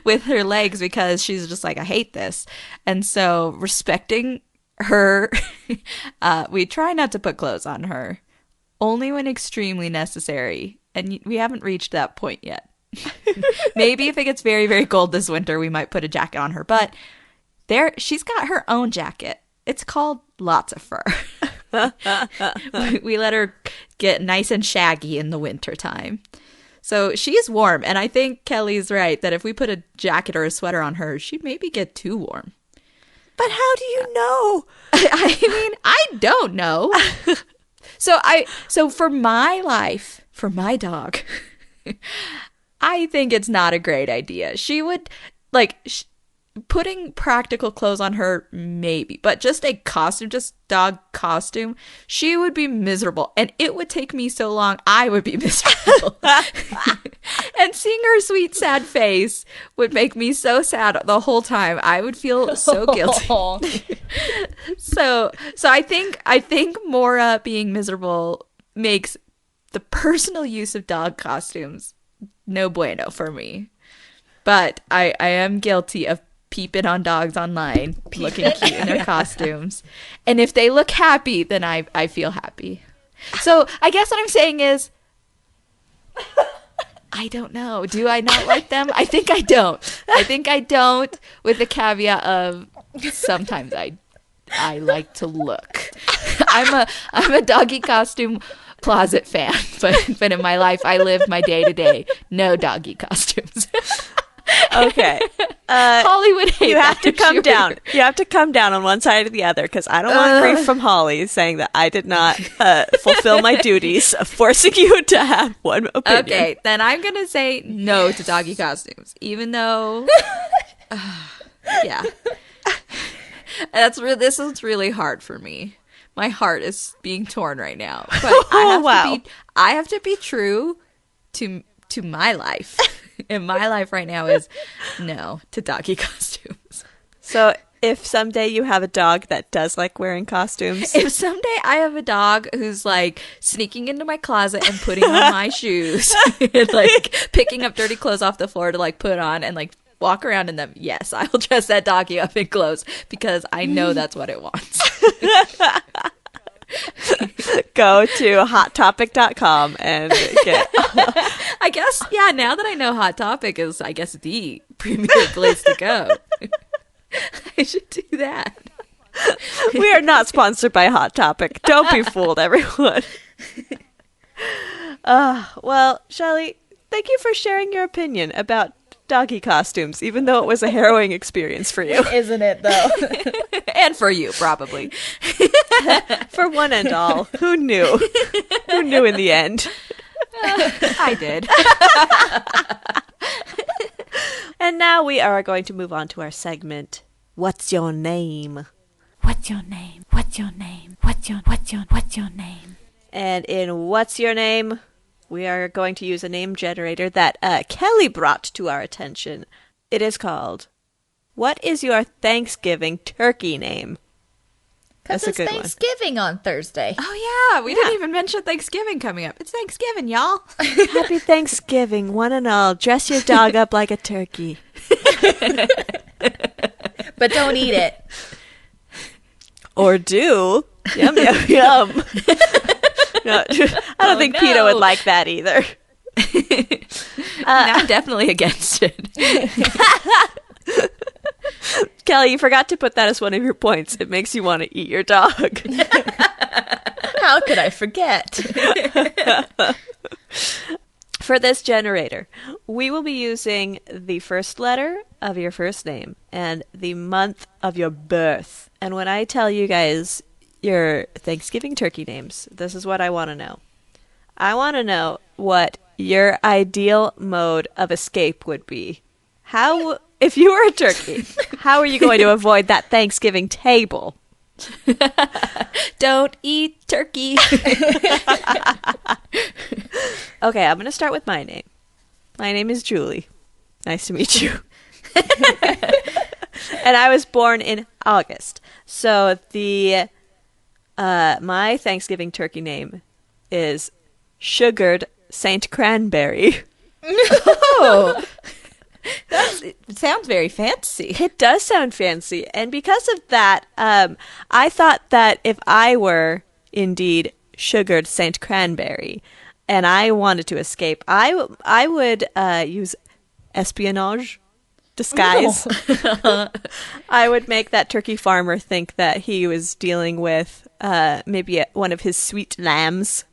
with her legs because she's just like, I hate this. And so respecting her, we try not to put clothes on her only when extremely necessary. And we haven't reached that point yet. Maybe if it gets very, very cold this winter, we might put a jacket on her. But she's got her own jacket. It's called Lots of Fur. We let her get nice and shaggy in the winter time. So she's warm. And I think Kelly's right that if we put a jacket or a sweater on her, she'd maybe get too warm. But how do you know? I mean, I don't know. So for my life, for my dog, I think it's not a great idea. She would putting practical clothes on her, maybe, but just a costume, just dog costume, she would be miserable. And it would take me so long, I would be miserable. And seeing her sweet, sad face would make me so sad the whole time. I would feel so guilty. So I think Mora being miserable makes the personal use of dog costumes no bueno for me. But I am guilty of peeping on dogs online, looking cute in their costumes. And if they look happy, then I feel happy. So I guess what I'm saying is, I don't know. Do I not like them? I think I don't. With the caveat of sometimes I like to look. I'm a doggy costume closet fan, but in my life I live my day to day no doggy costumes. Okay. Hollywood hate you have that, to come sure. down. You have to come down on one side or the other because I don't want grief from Holly saying that I did not fulfill my duties of forcing you to have one opinion. Okay, then I'm going to say no to doggy costumes, even though, yeah. This is really hard for me. My heart is being torn right now. But I have to be true to my life. And my life right now is no to doggy costumes. So if someday you have a dog that does like wearing costumes. If someday I have a dog who's like sneaking into my closet and putting on my shoes and like picking up dirty clothes off the floor to like put on and like walk around in them, yes, I will dress that doggy up in clothes because I know that's what it wants. Go to hottopic.com and get I guess, yeah, now that I know Hot Topic is, I guess, the premier place to go. I should do that. We are not sponsored by Hot Topic. Don't be fooled, everyone. Well, Shelley, thank you for sharing your opinion about doggy costumes, even though it was a harrowing experience for you. Isn't it, though? And for you, probably. For one and all. Who knew? Who knew in the end? I did. And now we are going to move on to our segment, What's Your Name? What's your name? What's your name? What's your name? And in What's Your Name, we are going to use a name generator that Kelly brought to our attention. It is called, What is Your Thanksgiving Turkey Name? Because it's Thanksgiving on Thursday. Oh, yeah. We didn't even mention Thanksgiving coming up. It's Thanksgiving, y'all. Happy Thanksgiving, one and all. Dress your dog up like a turkey. But don't eat it. Or do. Yum, yum, yum. No, I don't think PETA would like that either. I'm definitely against it. Kelly, you forgot to put that as one of your points. It makes you want to eat your dog. How could I forget? For this generator, we will be using the first letter of your first name and the month of your birth. And when I tell you guys your Thanksgiving turkey names, this is what I want to know. I want to know what your ideal mode of escape would be. How, if you were a turkey, how are you going to avoid that Thanksgiving table? Don't eat turkey. Okay, I'm going to start with my name. My name is Julie. Nice to meet you. And I was born in August. So the my Thanksgiving turkey name is Sugared Saint Cranberry. Oh, it sounds very fancy. It does sound fancy. And because of that, I thought that if I were indeed Sugared Saint Cranberry and I wanted to escape, I would use espionage, disguise. I would make that turkey farmer think that he was dealing with maybe one of his sweet lambs.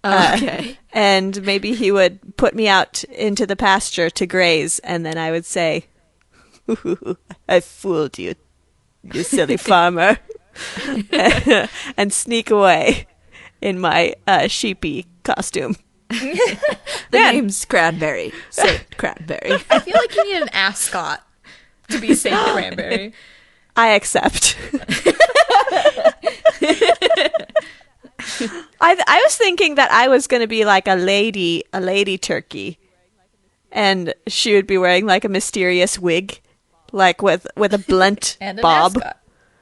Okay. And maybe he would put me out into the pasture to graze, and then I would say, I fooled you, you silly farmer, and sneak away in my sheepy costume. The name's Cranberry. Saint Cranberry. I feel like you need an ascot to be Saint Cranberry. I accept. I was thinking that I was going to be like a lady turkey, and she would be wearing like a mysterious wig, like with a blunt And an bob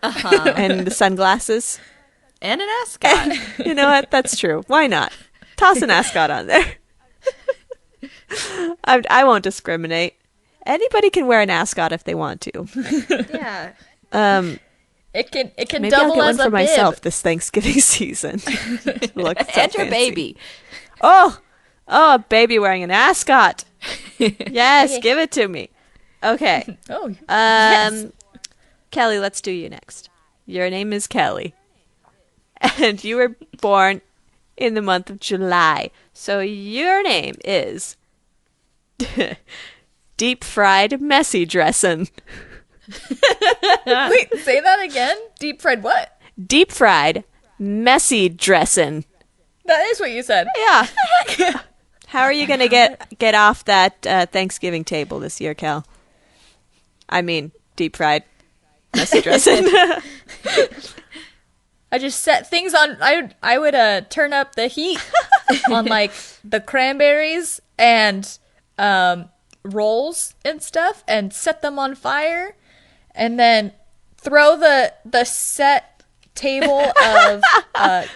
ascot. and sunglasses. And an ascot. You know what? That's true. Why not? Toss an ascot on there. I won't discriminate. Anybody can wear an ascot if they want to. Yeah. It can Maybe double I'll get as one a for myself bib. this Thanksgiving season. Look so And your fancy. baby. Oh, a baby wearing an ascot. Yes, Okay. give it to me. Okay. Oh, yes. Kelly, let's do you next. Your name is Kelly. And you were born in the month of July. So your name is Deep Fried Messy Dressin'. Wait, say that again. Deep fried what? Deep Fried Messy Dressin'. That is what you said. Yeah. How are you going to get off that Thanksgiving table this year, Cal? I mean, deep fried messy dressing. I just set things on. I would turn up the heat on like the cranberries and rolls and stuff, and set them on fire, and then throw the set table of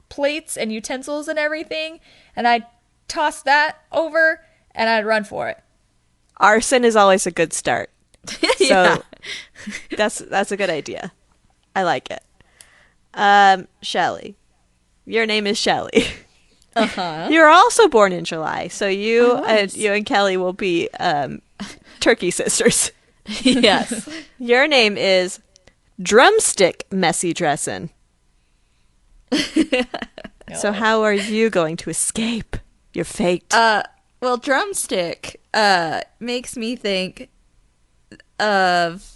plates and utensils and everything, and I'd toss that over, and I'd run for it. Arson is always a good start. Yeah. So that's a good idea. I like it. Shelley. Your name is Shelley. Uh-huh. You're also born in July, so you Oh, nice. you and Kelly will be turkey sisters. Yes. Your name is Drumstick Messy Dressin'. So how are you going to escape your fate? Well, drumstick makes me think of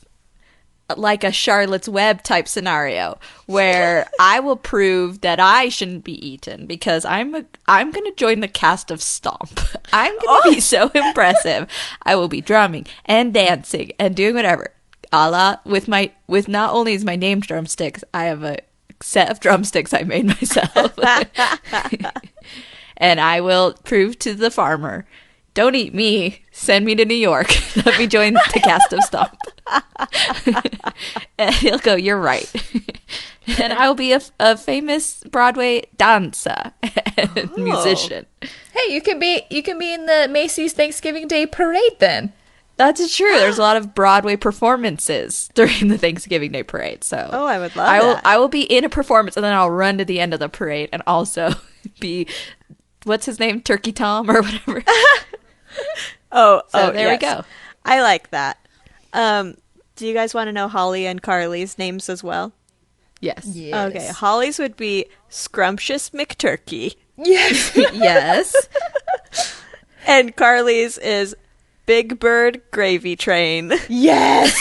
like a Charlotte's Web type scenario where I will prove that I shouldn't be eaten because I'm going to join the cast of Stomp. I'm going to be so impressive. I will be drumming and dancing and doing whatever. A la with not only is my name drumsticks, I have a set of drumsticks I made myself. And I will prove to the farmer, don't eat me, send me to New York. Let me join the cast of Stomp. And he'll go, you're right. And I will be a famous Broadway dancer and musician. Hey, you can be in the Macy's Thanksgiving Day Parade then. That's true. There's a lot of Broadway performances during the Thanksgiving Day parade. So I would love that. I will be in a performance and then I'll run to the end of the parade and also be, what's his name? Turkey Tom or whatever. So there we yes. go. I like that. Do you guys want to know Holly and Carly's names as well? Yes. Okay, Holly's would be Scrumptious McTurkey. Yes. Yes. And Carly's is Big Bird Gravy Train. Yes!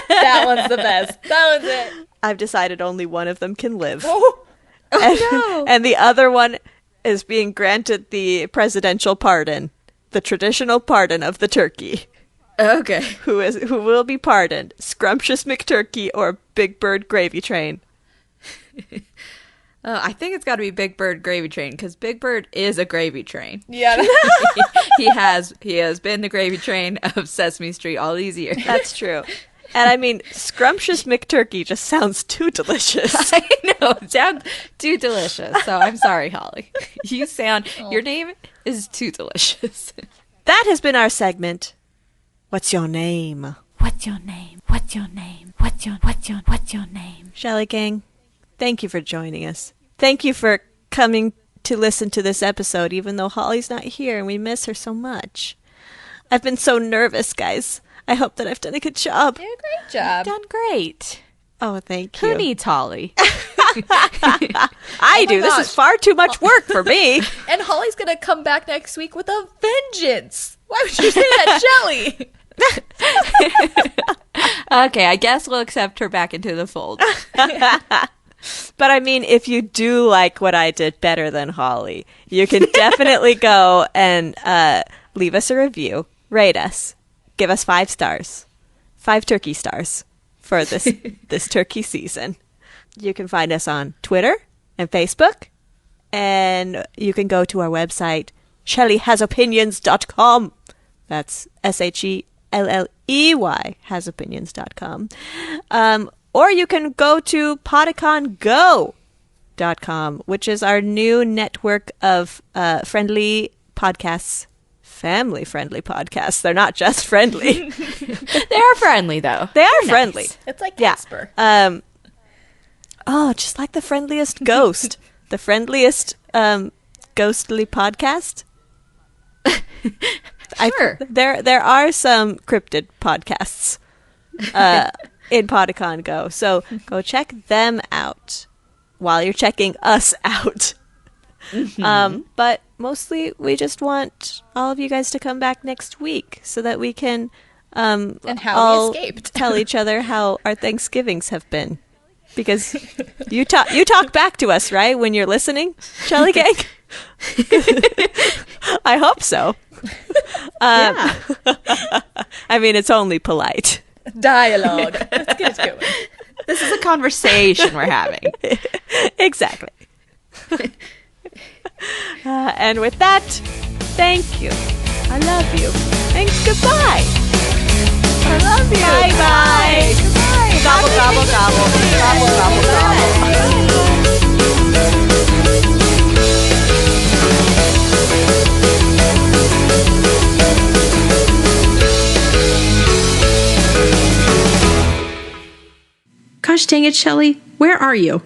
That one's the best. That one's it. I've decided only one of them can live. Oh, no. And the other one is being granted the presidential pardon, the traditional pardon of the turkey. Okay. Who will be pardoned? Scrumptious McTurkey or Big Bird Gravy Train? I think it's got to be Big Bird Gravy Train because Big Bird is a gravy train. yeah. He has been the gravy train of Sesame Street all these years. That's true. And I mean, Scrumptious McTurkey just sounds too delicious. I know, it sounds too delicious. So I'm sorry, Holly. Your name is too delicious. That has been our segment. What's your name? What's your name? What's your name? What's your name? Shelley Gang, thank you for joining us. Thank you for coming to listen to this episode, even though Holly's not here and we miss her so much. I've been so nervous, guys. I hope that I've done a good job. You did a great job. Done great. Oh, thank you. Who needs Holly? I do. This gosh. is far too much work for me. And Holly's going to come back next week with a vengeance. Why would you say that, Shelley? Okay, I guess we'll accept her back into the fold. But I mean, if you do like what I did better than Holly, you can definitely go and leave us a review, rate us, give us 5 stars, 5 turkey stars for this turkey season. You can find us on Twitter and Facebook, and you can go to our website, shelleyhasopinions.com. That's SHELLEY, hasopinions.com. Or you can go to podicongo.com, which is our new network of friendly podcasts, family-friendly podcasts. They're not just friendly. They are friendly, though. They are friendly. It's like Yeah. Casper. Just like the friendliest ghost. The friendliest ghostly podcast. Sure. There are some cryptid podcasts in Podicon Go, so go check them out while you're checking us out. But mostly, we just want all of you guys to come back next week so that we can And how all we escaped. tell each other how our Thanksgivings have been. Because you talk back to us, right, when you're listening, Shelley Gang? I hope so. Yeah. I mean, it's only polite. Dialogue. Let's get it going. This is a conversation we're having. Exactly. And with that, thank you. I love you. And goodbye. I love you. Bye-bye. Goodbye. Gobble, gobble, gobble. Gobble, gobble, Gosh dang it, Shelley, where are you?